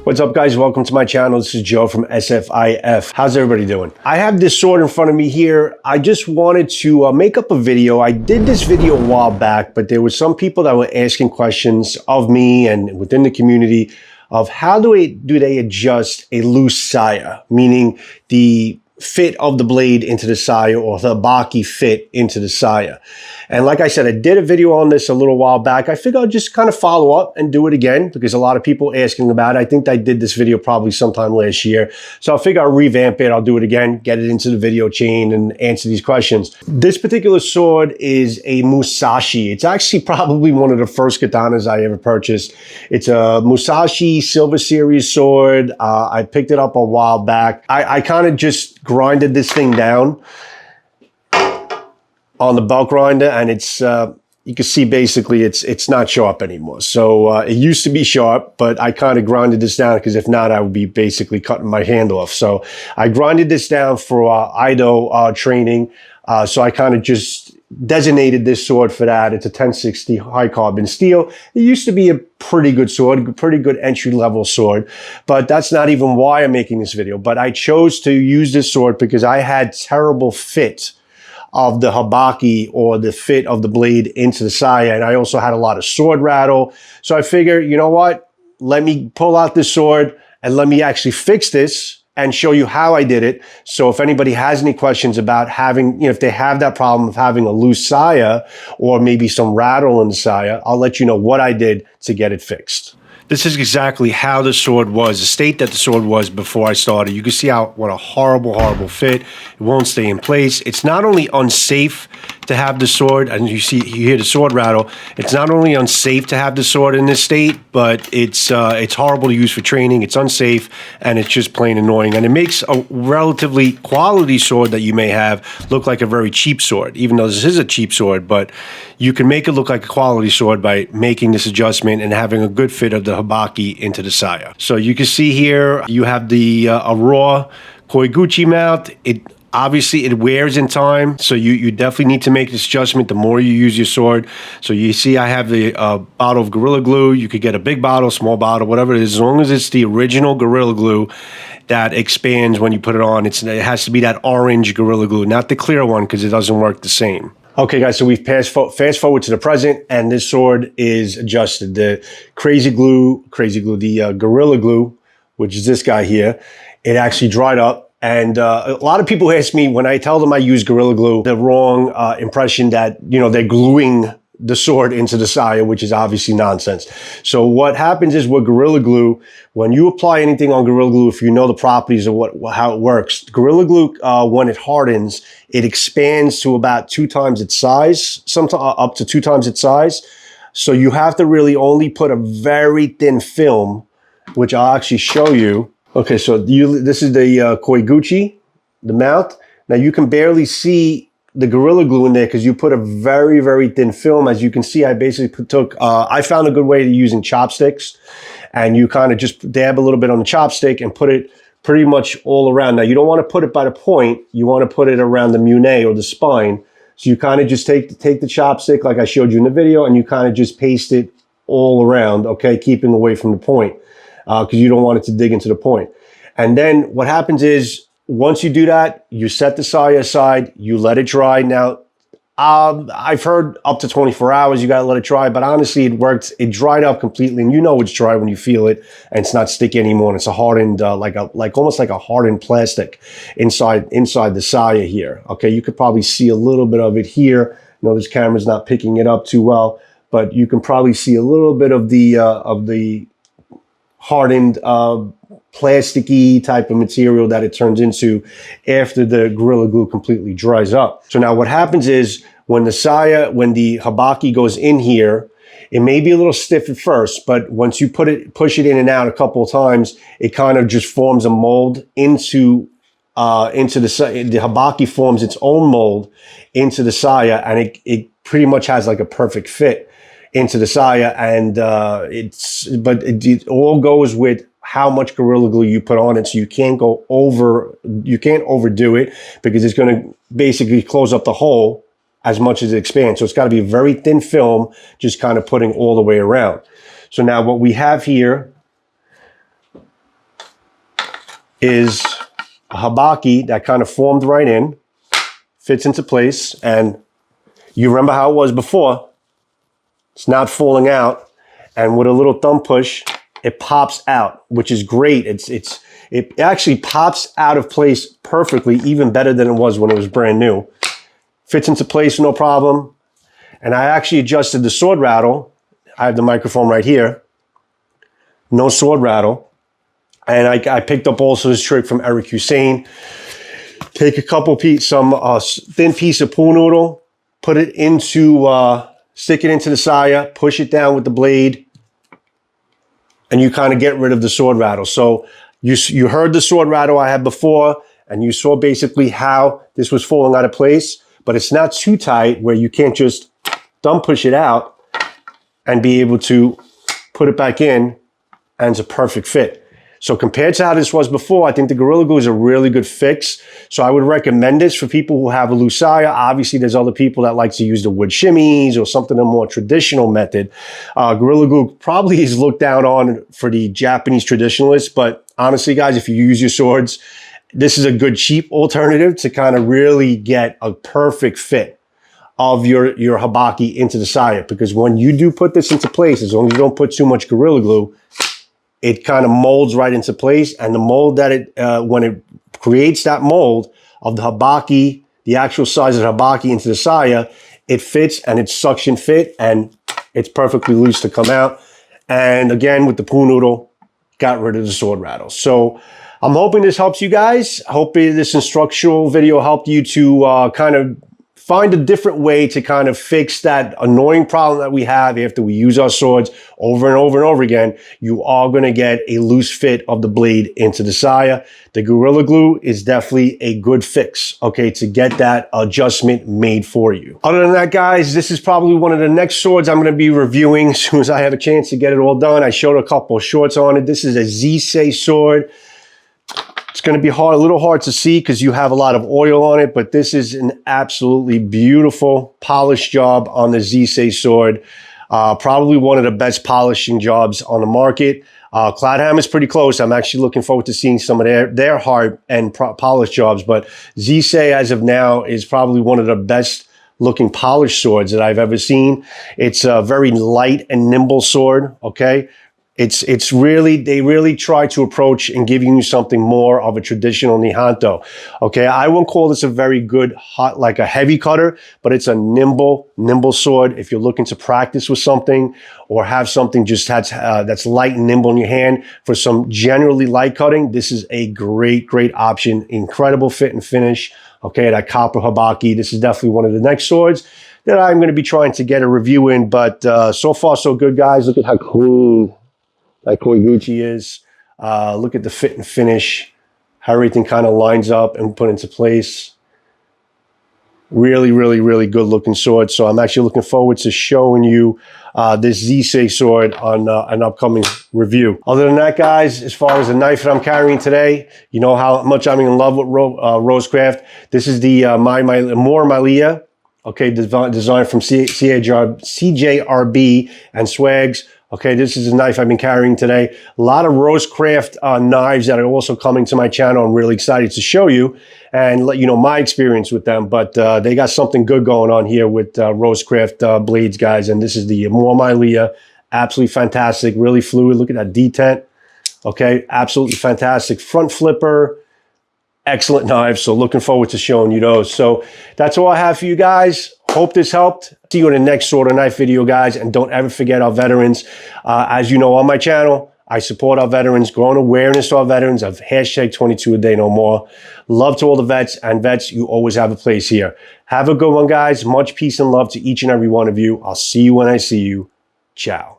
What's up, guys? Welcome to my channel. This is Joe from SFIF. How's everybody doing? I have this sword in front of me here. I just wanted to make up a video. I did this video a while back, but there were some people that were asking questions of me and within the community of how do they adjust a loose saya, meaning the fit of the blade into the saya or the habaki fit into the saya. And like I said, I did a video on this a little while back. I figured I'll just kind of follow up and do it again because a lot of people asking about it. I think I did this video probably sometime last year. So I figure I'll revamp it. I'll do it again, get it into the video chain and answer these questions. This particular sword is a Musashi. It's actually probably one of the first katanas I ever purchased. It's a Musashi Silver Series sword. I picked it up a while back. I kind of just grinded this thing down on the belt grinder, and it's you can see basically it's not sharp anymore. So it used to be sharp, but I kind of grinded this down because if not, I would be basically cutting my hand off. So I grinded this down for Ido training. So I kind of just designated this sword for that. It's a 1060 high carbon steel. It used to be a pretty good sword, pretty good entry level sword, but that's not even why I'm making this video. But I chose to use this sword because I had terrible fit of the habaki or the fit of the blade into the saya. And I also had a lot of sword rattle. So I figured, you know what? Let me pull out this sword and let me actually fix this and show you how I did it. So if anybody has any questions about having, if they have that problem of having a loose saya or maybe some rattle in the saya, I'll let you know what I did to get it fixed. This is exactly how the sword was, the state that the sword was before I started. You can see what a horrible, horrible fit. It won't stay in place. It's not only unsafe to have the sword, and you hear the sword rattle. It's not only unsafe to have the sword in this state, but it's horrible to use for training. It's unsafe, and it's just plain annoying. And it makes a relatively quality sword that you may have look like a very cheap sword, even though this is a cheap sword. But you can make it look like a quality sword by making this adjustment and having a good fit of the habaki into the saya. So you can see here, you have the a raw Koiguchi mount. Obviously, it wears in time, so you definitely need to make this adjustment the more you use your sword. So you see I have the bottle of Gorilla Glue. You could get a big bottle, small bottle, whatever it is, as long as it's the original Gorilla Glue that expands when you put it on. It has to be that orange Gorilla Glue, not the clear one, because it doesn't work the same. Okay, guys, so we've fast forward to the present, and this sword is adjusted. The crazy glue, the Gorilla Glue, which is this guy here, it actually dried up. And a lot of people ask me when I tell them I use Gorilla Glue, the wrong impression that, they're gluing the sword into the saya, which is obviously nonsense. So what happens is with Gorilla Glue, when you apply anything on Gorilla Glue, if you know the properties of how it works, Gorilla Glue, when it hardens, it expands to about 2 times its size, sometimes up to 2 times its size. So you have to really only put a very thin film, which I'll actually show you. Okay, so this is the Koiguchi, the mount. Now you can barely see the Gorilla Glue in there because you put a very, very thin film. As you can see, I basically I found a good way to using chopsticks, and you kind of just dab a little bit on the chopstick and put it pretty much all around. Now you don't want to put it by the point, you want to put it around the mune or the spine. So you kind of just take the chopstick like I showed you in the video, and you kind of just paste it all around, okay, keeping away from the point. Because you don't want it to dig into the point. And then what happens is, once you do that, you set the saya aside, you let it dry. Now, I've heard up to 24 hours, you gotta let it dry, but honestly, it worked. It dried up completely, and you know it's dry when you feel it, and it's not sticky anymore, and it's a hardened, almost like a hardened plastic inside the saya here. Okay, you could probably see a little bit of it here. This camera's not picking it up too well, but you can probably see a little bit of the hardened plasticky type of material that it turns into after the Gorilla Glue completely dries up. So now what happens is when the habaki goes in here, it may be a little stiff at first, but once you push it in and out a couple of times, it kind of just forms a mold into the habaki forms its own mold into the saya, and it pretty much has like a perfect fit into the saya, and it all goes with how much Gorilla Glue you put on it. So you can't overdo it because it's going to basically close up the hole as much as it expands. So it's got to be a very thin film, just kind of putting all the way around. So now what we have here is a habaki that kind of formed right in, fits into place, and you remember how it was before. It's not falling out, and with a little thumb push, it pops out, which is great. It actually pops out of place perfectly, even better than it was when it was brand new. Fits into place, no problem. And I actually adjusted the sword rattle. I have the microphone right here. No sword rattle. And I picked up also this trick from Eric Hussein. Take a couple some thin piece of pool noodle, put it into, stick it into the saya, push it down with the blade, and you kind of get rid of the sword rattle. So you heard the sword rattle I had before, and you saw basically how this was falling out of place, but it's not too tight where you can't just thumb push it out and be able to put it back in, and it's a perfect fit. So compared to how this was before, I think the Gorilla Glue is a really good fix. So I would recommend this for people who have a loose saya. Obviously, there's other people that like to use the wood shimmies or something, a more traditional method. Gorilla Glue probably is looked down on for the Japanese traditionalists, but honestly, guys, if you use your swords, this is a good cheap alternative to kind of really get a perfect fit of your habaki into the saya. Because when you do put this into place, as long as you don't put too much Gorilla Glue, it kind of molds right into place. And the mold that when it creates that mold of the habaki, the actual size of the habaki into the saya, it fits and it's suction fit and it's perfectly loose to come out. And again, with the pool noodle, got rid of the sword rattle. So I'm hoping this helps you guys. I hope this instructional video helped you to kind of find a different way to kind of fix that annoying problem that we have after we use our swords over and over and over again. You are going to get a loose fit of the blade into the saya. The Gorilla Glue is definitely a good fix, okay, to get that adjustment made for you. Other than that, guys, this is probably one of the next swords I'm going to be reviewing as soon as I have a chance to get it all done. I showed a couple of shorts on it. This is a Zisei sword. It's going to be a little hard to see because you have a lot of oil on it, but this is an absolutely beautiful polished job on the Zisei sword. Probably one of the best polishing jobs on the market. Cladham is pretty close. I'm actually looking forward to seeing some of their hard and polished jobs, but Zisei as of now is probably one of the best looking polished swords that I've ever seen. It's a very light and nimble sword, okay? It's really, they really try to approach and giving you something more of a traditional Nihanto. Okay, I won't call this a very good, hot, like a heavy cutter, but it's a nimble sword. If you're looking to practice with something or have something just that's light and nimble in your hand for some generally light cutting, this is a great option. Incredible fit and finish. Okay, that copper habaki. This is definitely one of the next swords that I'm going to be trying to get a review in, but so far so good, guys. Look at how clean that Koiguchi is. Look at the fit and finish, how everything kind of lines up and put into place. Really good looking sword. So I'm actually looking forward to showing you this Zisei sword on an upcoming review. Other than that, guys, as far as the knife that I'm carrying today, you know how much I'm in love with Rosecraft. This is the More Malia, okay, designed from CJRB and Swags. Okay, this is a knife I've been carrying today. A lot of Rosecraft knives that are also coming to my channel. I'm really excited to show you and let you know my experience with them. But they got something good going on here with Rosecraft blades, guys. And this is the More Malia. Absolutely fantastic, really fluid. Look at that detent. Okay, absolutely fantastic. Front flipper. Excellent knives. So looking forward to showing you those. So that's all I have for you guys. Hope this helped. See you in the next sword or knife video, guys. And don't ever forget our veterans. As you know, on my channel, I support our veterans, growing awareness to our veterans of hashtag 22 a day no more. Love to all the vets, and vets, you always have a place here. Have a good one, guys. Much peace and love to each and every one of you. I'll see you when I see you. Ciao.